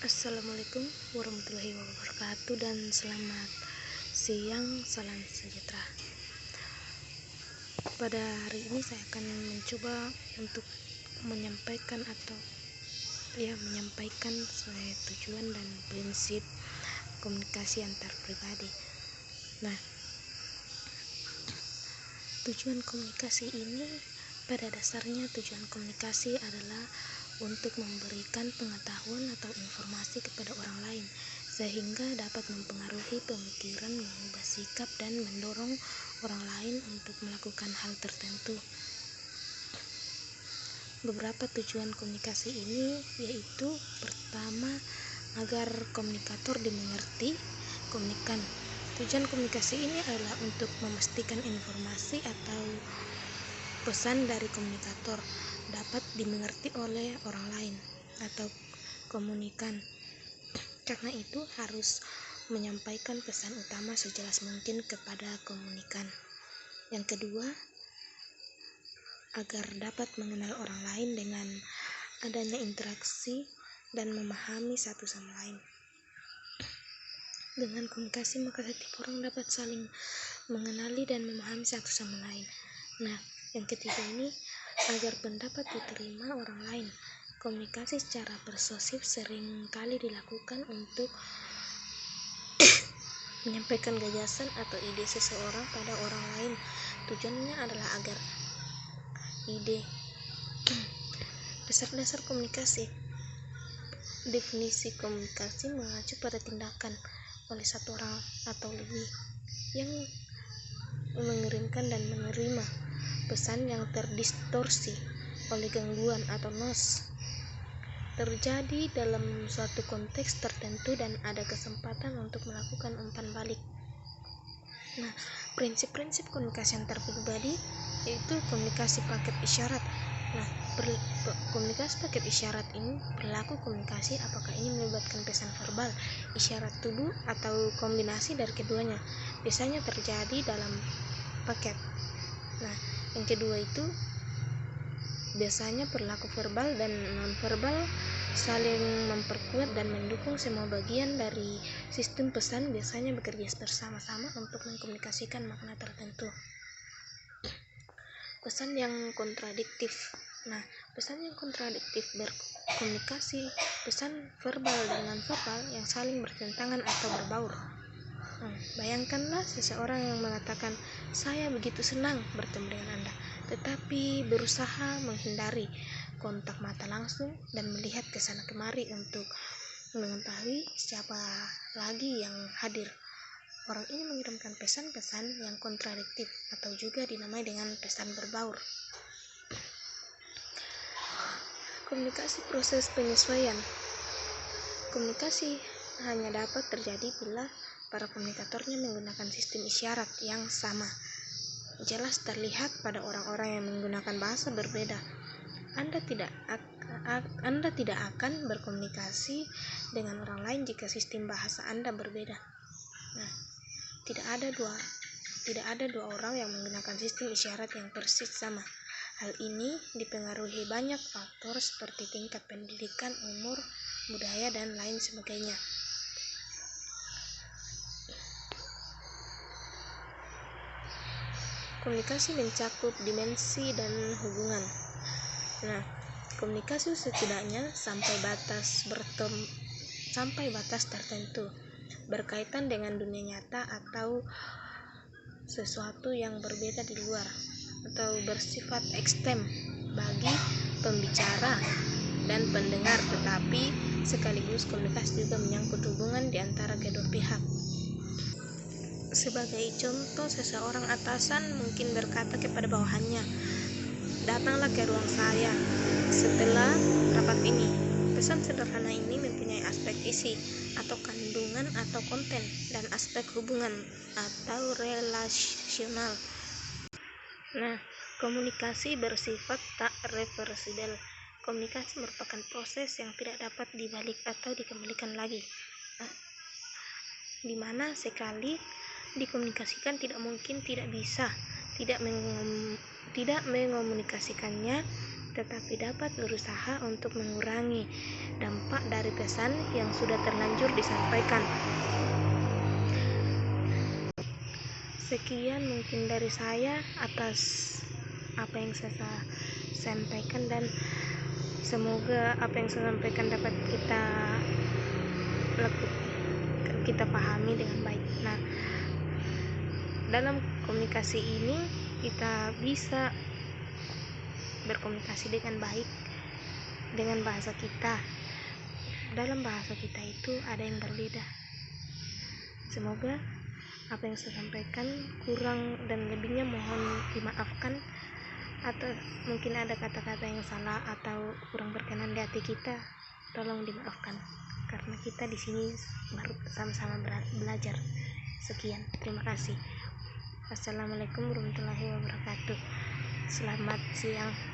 Assalamualaikum warahmatullahi wabarakatuh dan selamat siang, salam sejahtera. Pada hari ini saya akan mencoba untuk menyampaikan sesuai tujuan dan prinsip komunikasi antar pribadi. Nah, tujuan komunikasi ini pada dasarnya tujuan komunikasi adalah untuk memberikan pengetahuan atau informasi kepada orang lain sehingga dapat mempengaruhi pemikiran, mengubah sikap, dan mendorong orang lain untuk melakukan hal tertentu. Beberapa tujuan komunikasi ini yaitu pertama, agar komunikator dimengerti, komunikan. Tujuan komunikasi ini adalah untuk memastikan informasi atau pesan dari komunikator dapat dimengerti oleh orang lain atau komunikan. Karena itu harus menyampaikan pesan utama sejelas mungkin kepada komunikan. Yang kedua, agar dapat mengenal orang lain dengan adanya interaksi dan memahami satu sama lain. Dengan komunikasi maka setiap orang dapat saling mengenali dan memahami satu sama lain. Nah, yang ketiga ini agar pendapat diterima orang lain. Komunikasi secara persuasif sering kali dilakukan untuk menyampaikan gagasan atau ide seseorang pada orang lain. Tujuannya adalah agar ide. Dasar-dasar komunikasi. Definisi komunikasi mengacu pada tindakan oleh satu orang atau lebih yang mengirimkan dan menerima pesan yang terdistorsi oleh gangguan atau noise terjadi dalam suatu konteks tertentu dan ada kesempatan untuk melakukan umpan balik. Nah, prinsip-prinsip komunikasi antar pribadi yaitu komunikasi paket isyarat. Nah, komunikasi paket isyarat ini berlaku komunikasi apakah ini melibatkan pesan verbal, isyarat tubuh, atau kombinasi dari keduanya. Biasanya terjadi dalam paket. Nah, yang kedua itu biasanya berlaku verbal dan non-verbal saling memperkuat dan mendukung semua bagian dari sistem pesan biasanya bekerja bersama-sama untuk mengkomunikasikan makna tertentu. Pesan yang kontradiktif. Nah, pesan yang kontradiktif berkomunikasi pesan verbal dan non-verbal yang saling bertentangan atau berbaur. Bayangkanlah seseorang yang mengatakan, "Saya begitu senang bertemu dengan Anda," tetapi berusaha menghindari kontak mata langsung dan melihat ke sana kemari untuk mengetahui siapa lagi yang hadir. Orang ini mengirimkan pesan-pesan yang kontradiktif atau juga dinamai dengan pesan berbaur. Komunikasi proses penyesuaian. Komunikasi hanya dapat terjadi bila para komunikatornya menggunakan sistem isyarat yang sama. Jelas terlihat pada orang-orang yang menggunakan bahasa berbeda. Anda tidak akan berkomunikasi dengan orang lain jika sistem bahasa Anda berbeda. Nah, tidak ada dua orang yang menggunakan sistem isyarat yang persis sama. Hal ini dipengaruhi banyak faktor seperti tingkat pendidikan, umur, budaya, dan lain sebagainya. Komunikasi mencakup dimensi dan hubungan. Nah, komunikasi setidaknya sampai batas tertentu berkaitan dengan dunia nyata atau sesuatu yang berbeda di luar atau bersifat ekstrem bagi pembicara dan pendengar, tetapi sekaligus komunikasi juga menyangkut hubungan di antara kedua pihak. Sebagai contoh, seseorang atasan mungkin berkata kepada bawahannya, "Datanglah ke ruang saya setelah rapat ini." Pesan sederhana ini mempunyai aspek isi atau kandungan atau konten dan aspek hubungan atau relasional. Nah, komunikasi bersifat tak reversibel. Komunikasi merupakan proses yang tidak dapat dibalik atau dikembalikan lagi. Di mana sekali dikomunikasikan tidak mungkin tidak bisa tidak mengomunikasikannya tetapi dapat berusaha untuk mengurangi dampak dari pesan yang sudah terlanjur disampaikan. Sekian mungkin dari saya atas apa yang saya sampaikan, dan semoga apa yang saya sampaikan dapat kita pahami dengan baik. Nah, dalam komunikasi ini kita bisa berkomunikasi dengan baik dengan bahasa kita. Dalam bahasa kita itu ada yang berbeda. Semoga apa yang saya sampaikan kurang dan lebihnya mohon dimaafkan, atau mungkin ada kata-kata yang salah atau kurang berkenan di hati kita, tolong dimaafkan karena kita di sini baru sama-sama belajar. Sekian, terima kasih. Assalamualaikum warahmatullahi wabarakatuh. Selamat siang.